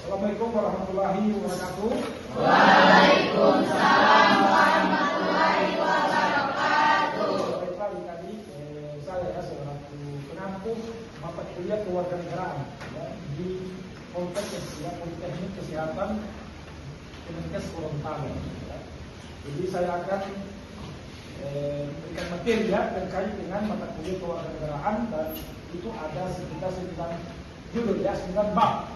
Assalamualaikum warahmatullahi wabarakatuh. Waalaikumsalam warahmatullahi wabarakatuh. Baik tadi saya selaku penampung mata kuliah kewarganegaraan di Politeknik Politeknik Kesehatan Kemenkes Gorontalo. Jadi saya akan memberikan materi terkait dengan mata kuliah kewarganegaraan, dan itu ada sekitar 9 judul 9 bab.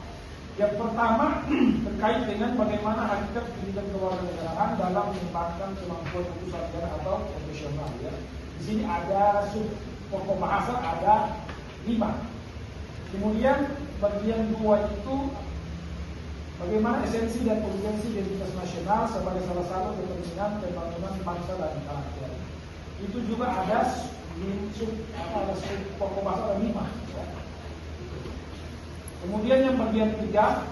Yang pertama terkait dengan bagaimana hakikat pendidikan kewarganegaraan dalam mengembangkan kemampuan usahawan atau profesional. Di sini ada pokok bahasa ada 5. Kemudian bagian 2 itu bagaimana esensi dan urgensi identitas nasional sebagai salah satu determinan pembangunan bangsa dan karakter. Itu juga ada pokok bahasa ada 5. Kemudian yang bagian 3,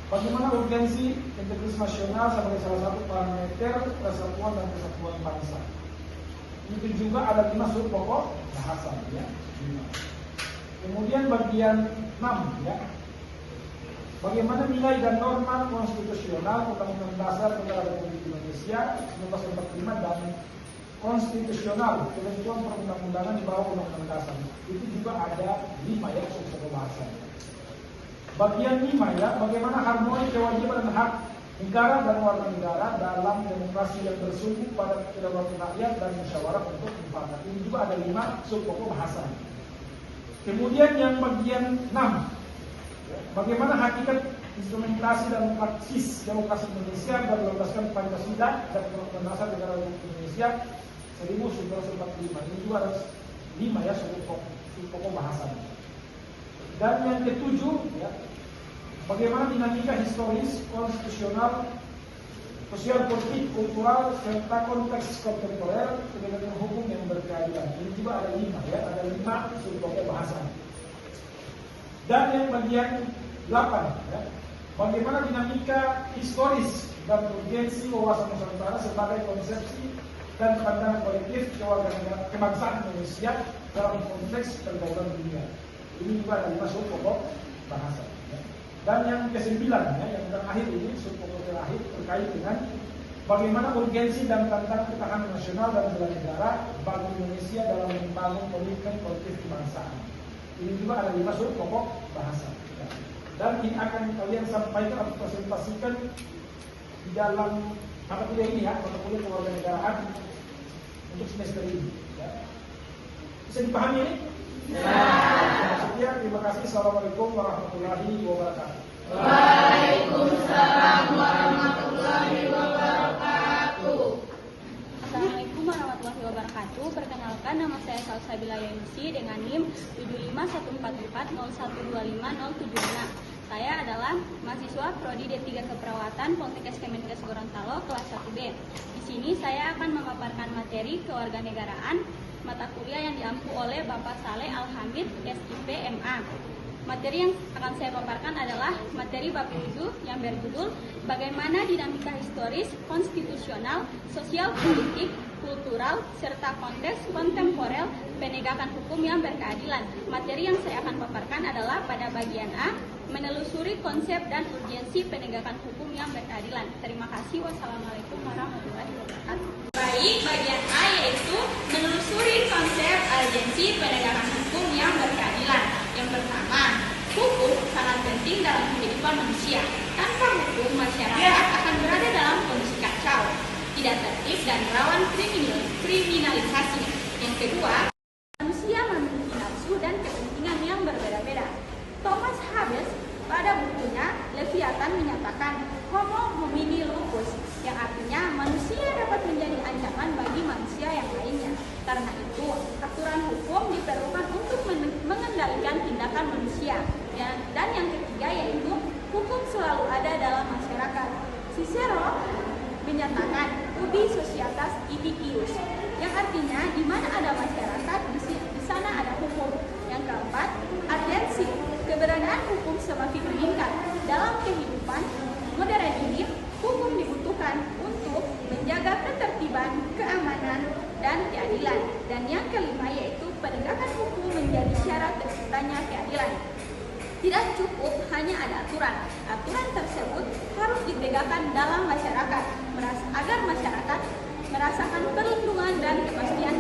bagaimana urgensi integritas nasional sebagai salah satu parameter persatuan dan kesatuan bangsa. Itu juga ada 5 sub pokok bahasa. Kemudian bagian 6, bagaimana nilai dan norma konstitusional Undang-Undang Dasar Negara Republik Indonesia 1945 dan konstitusional ketentuan perundang-undangan di bawah Undang-Undang Dasar. Itu juga ada 5 sub pokok bahasa. Bagian 5 bagaimana harmoni kewajiban dan hak negara dan warga negara dalam demokrasi yang bersumber pada kedaulatan rakyat dan musyawarah untuk mufakat. Ini juga ada 5 sub pokok bahasa. Kemudian yang bagian 6, bagaimana hakikat instrumentasi dan praksis demokrasi Indonesia dan berlandaskan Pancasila dan Undang-Undang Dasar Negara Republik Indonesia 1945. Ini juga ada 5 sub pokok bahasa. Dan yang ke-7, bagaimana dinamika historis, konstitusional, sosial, politik, kultural, serta konteks kontemporer penegakan hukum yang berkeadilan. Ini juga ada 5, ada 5 sub pokok bahasa. Dan yang bagian 8, bagaimana dinamika historis dan urgensi wawasan Nusantara sebagai konsepsi dan pandangan kolektif kebangsaan Indonesia dalam konteks pergaulan dunia. Ini juga ada 5 sub pokok bahasa. Dan yang ke-9, yang terakhir ini sub pokok terakhir terkait dengan bagaimana urgensi dan tantangan ketahanan nasional dan bela negara bagi Indonesia dalam membangun komitmen kolektif kebangsaan. Ini juga ada 5 sub pokok bahasa. Dan ini akan kalian sampaikan atau presentasikan di dalam mata kuliah ini, mata kuliah kewarganegaraan untuk semester ini. Bisa dipahami ini? Sekian, terima kasih. Assalamualaikum warahmatullahi wabarakatuh. Waalaikumsalam warahmatullahi wabarakatuh. Assalamualaikum warahmatullahi wabarakatuh. Perkenalkan, nama saya Salsabila Yunusi dengan NIM 7514401250076. Saya adalah mahasiswa Prodi D3 Keperawatan Politeknik Kemenkes Gorontalo kelas 1B. Di sini saya akan memaparkan materi kewarganegaraan mata kuliah yang diampu oleh Bapak Saleh Al-Hamid, SIP MA. Materi yang akan saya paparkan adalah materi bab 7 yang berjudul bagaimana dinamika historis, konstitusional, sosial politik, kultural, serta konteks kontemporer penegakan hukum yang berkeadilan. Materi yang saya akan paparkan adalah pada bagian A, menelusuri konsep dan urgensi penegakan hukum yang berkeadilan. Terima kasih. Wassalamualaikum warahmatullahi wabarakatuh. Baik, bagian A yaitu menelusuri konsep urgensi penegakan hukum yang berkeadilan. Yang pertama, hukum sangat penting dalam kehidupan manusia. Tanpa hukum, masyarakat akan berada dalam kondisi kacau, tidak tertib dan rawan kriminalisasi. Yang kedua, manusia memiliki nafsu dan kepentingan yang berbeda-beda. Thomas Hobbes pada bukunya Leviathan menyatakan homo homini lupus, yang artinya manusia dapat menjadi ancaman bagi manusia yang lainnya. Karena itu, aturan hukum diperlukan untuk mengendalikan tindakan manusia. Dan yang ketiga yaitu hukum selalu ada dalam masyarakat. Cicero menyatakan ubi societas ibi ius, yang artinya di mana ada masyarakat di sana ada hukum. Yang keempat, urgensi, keberadaan hukum semakin meningkat. Dalam kehidupan modern ini, hukum dibutuhkan untuk menjaga ketertiban, keamanan, dan keadilan. Dan yang kelima yaitu penegakan hukum menjadi syarat terciptanya keadilan. Tidak cukup hanya ada aturan. Aturan tersebut harus ditegakkan dalam masyarakat agar masyarakat merasakan perlindungan dan kepastian.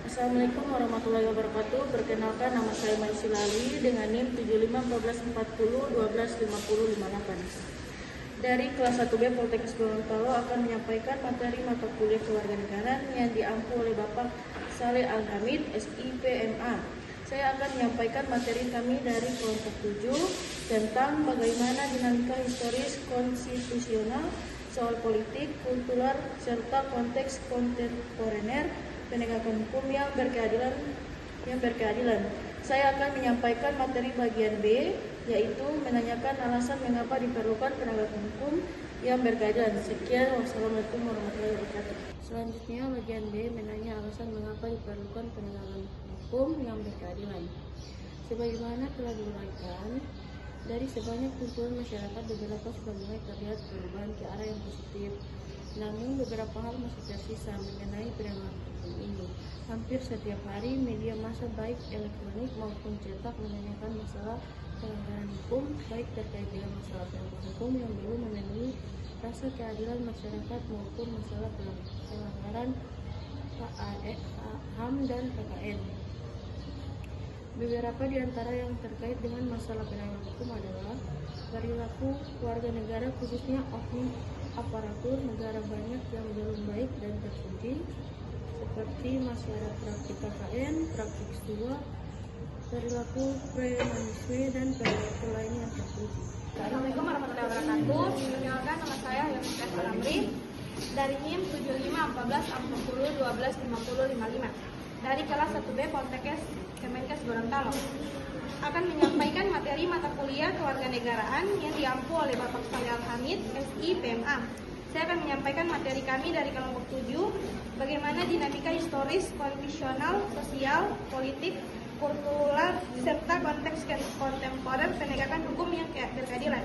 Assalamualaikum warahmatullahi wabarakatuh. Perkenalkan, nama saya Maisy Lali dengan NIM 751440125058. Dari kelas 1B Poltekkes Gorontalo akan menyampaikan materi mata kuliah kewarganegaraan yang diampu oleh Bapak Saleh Al-Hamid, SIPMA. Saya akan menyampaikan materi kami dari kelompok 7 tentang bagaimana dinamika historis konstitusional, soal politik, kultural, serta konteks kontemporer penegakan hukum yang berkeadilan. Saya akan menyampaikan materi bagian B, yaitu menanyakan alasan mengapa diperlukan penegakan hukum yang berkeadilan. Sekian, wassalamualaikum warahmatullahi wabarakatuh. Selanjutnya bagian B menanya alasan mengapa diperlukan penegakan hukum yang berkeadilan. Sebagaimana telah diuraikan, dari sebanyak tuntutan masyarakat beberapa sudah mulai terlihat perubahan ke arah yang positif. Namun beberapa hal masih tersisa mengenai penegakan hukum ini. Hampir setiap hari media massa baik elektronik maupun cetak menanyakan masalah pelanggaran hukum, baik terkait dengan masalah penegakan hukum yang belum memenuhi rasa keadilan masyarakat maupun masalah pelanggaran HAM dan PKN. Beberapa di antara yang terkait dengan masalah penegakan hukum adalah perilaku warga negara, khususnya oknum aparatur negara banyak yang belum baik dan terpuji, seperti masih ada praktik KKN, praktik suap, perilaku premanisme, dan perilaku lain yang terpuji. Assalamualaikum warahmatullahi wabarakatuh. Perkenalkan, nama saya Yunus Amri dari NIM 751440125055 dari kelas 1B Poltekkes Kemenkes Gorontalo. Akan menyampaikan materi mata kuliah kewarganegaraan yang diampu oleh Bapak Saleh Al-Hamid, SIPMA. Saya akan menyampaikan materi kami dari kelompok 7, bagaimana dinamika historis, konstitusional, sosial, politik, kultural, serta konteks kontemporer penegakan hukum yang berkeadilan.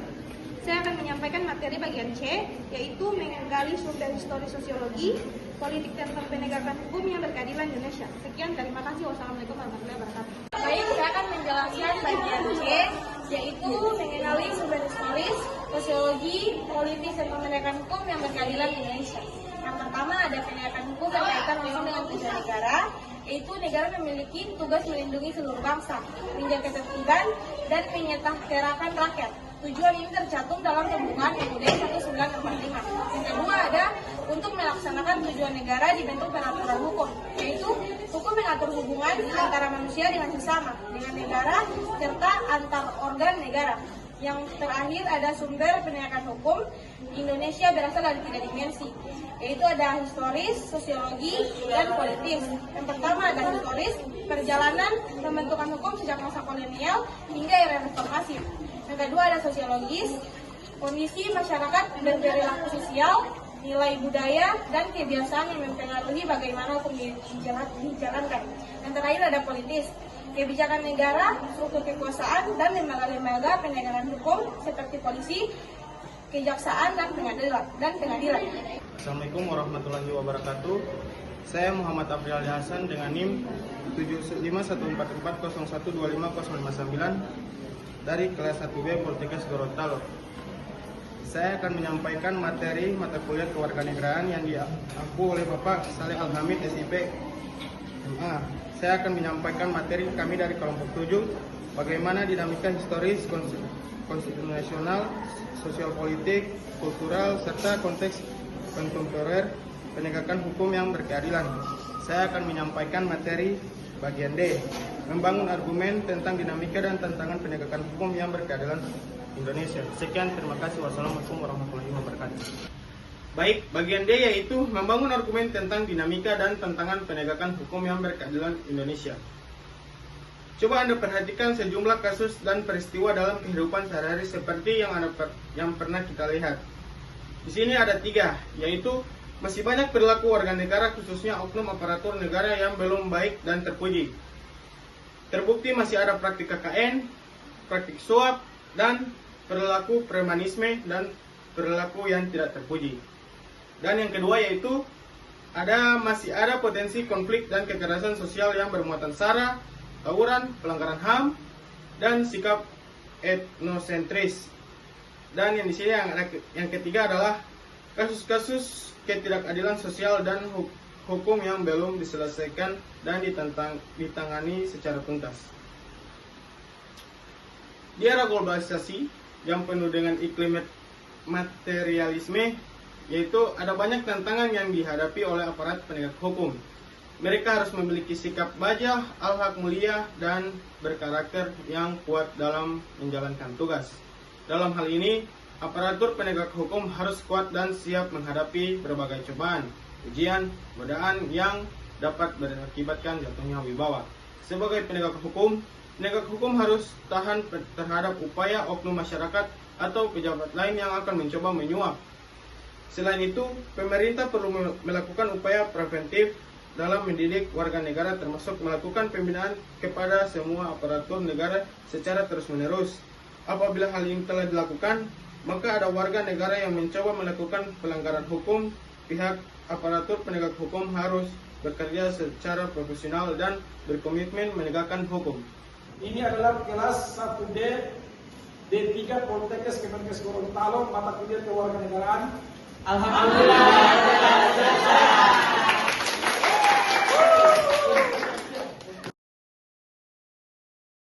Saya akan menyampaikan materi bagian C, yaitu menggali sumber historis sosiologi, politik tentang penegakan hukum yang berkeadilan Indonesia. Sekian, terima kasih. Wassalamualaikum warahmatullahi wabarakatuh. Baik, saya akan menjelaskan bagian C, yaitu mengenali sumber historis, sosiologi, politik, serta penegakan hukum yang berkeadilan Indonesia. Yang pertama ada penegakan hukum berkaitan langsung dengan tujuan negara, yaitu negara memiliki tugas melindungi seluruh bangsa, menjaga ketertiban, dan menyejahterakan rakyat. Tujuan ini tercantum dalam Pembukaan UUD 1945. Yang kedua ada untuk melaksanakan tujuan negara dibentuk peraturan hukum, yaitu hukum mengatur hubungan antara manusia dengan sesama, dengan negara, serta antar organ negara. Yang terakhir ada sumber penegakan hukum. Indonesia berasal dari 3 dimensi, yaitu ada historis, sosiologi, dan politis. Yang pertama ada historis, perjalanan pembentukan hukum sejak masa kolonial hingga era reformasi. Yang kedua ada sosiologis, kondisi masyarakat berperilaku sosial, nilai budaya, dan kebiasaan yang mempengaruhi bagaimana hukum dijalankan. Yang terakhir ada politis, kebijakan negara, struktur kekuasaan, dan lembaga-lembaga penegakan hukum seperti polisi, kejaksaan, dan pengadilan. Assalamualaikum warahmatullahi wabarakatuh. Saya Muhammad Afriyadi Hasan dengan NIM 751440125059 dari kelas 1B Poltekkes Gorontalo. Saya akan menyampaikan materi mata kuliah kewarganegaraan yang diampu oleh Bapak Saleh Al-Hamid, SIPMA. Saya akan menyampaikan materi kami dari kelompok 7, bagaimana dinamika historis, konstitusional, sosial politik, kultural, serta konteks kontemporer penegakan hukum yang berkeadilan. Saya akan menyampaikan materi bagian D, membangun argumen tentang dinamika dan tantangan penegakan hukum yang berkeadilan Indonesia. Sekian, terima kasih. Wassalamualaikum warahmatullahi wabarakatuh. Baik, bagian D yaitu membangun argumen tentang dinamika dan tantangan penegakan hukum yang berkeadilan Indonesia. Coba Anda perhatikan sejumlah kasus dan peristiwa dalam kehidupan sehari-hari seperti yang pernah kita lihat. Di sini ada 3, yaitu masih banyak perilaku warga negara, khususnya oknum aparatur negara yang belum baik dan terpuji. Terbukti masih ada praktik KKN, praktik suap, dan perilaku premanisme dan perilaku yang tidak terpuji. Dan yang kedua yaitu masih ada potensi konflik dan kekerasan sosial yang bermuatan sara, tawuran, pelanggaran HAM, dan sikap etnosentris. Dan yang di sini yang ketiga adalah kasus-kasus ketidakadilan sosial dan hukum yang belum diselesaikan dan ditangani secara tuntas. Di era globalisasi yang penuh dengan iklim materialisme, yaitu ada banyak tantangan yang dihadapi oleh aparat penegak hukum. Mereka harus memiliki sikap baja, al-haq mulia, dan berkarakter yang kuat dalam menjalankan tugas. Dalam hal ini, aparatur penegak hukum harus kuat dan siap menghadapi berbagai cobaan, ujian, godaan yang dapat berakibatkan jatuhnya wibawa. Sebagai penegak hukum harus tahan terhadap upaya oknum masyarakat atau pejabat lain yang akan mencoba menyuap. Selain itu, pemerintah perlu melakukan upaya preventif dalam mendidik warga negara, termasuk melakukan pembinaan kepada semua aparatur negara secara terus-menerus. Apabila hal ini telah dilakukan, maka ada warga negara yang mencoba melakukan pelanggaran hukum, pihak aparatur penegak hukum harus bekerja secara profesional dan berkomitmen menegakkan hukum. Ini adalah kelas 1D D3 Poltekkes Kemenkes Gorontalo, mata kuliah kewarganegaraan. Alhamdulillah.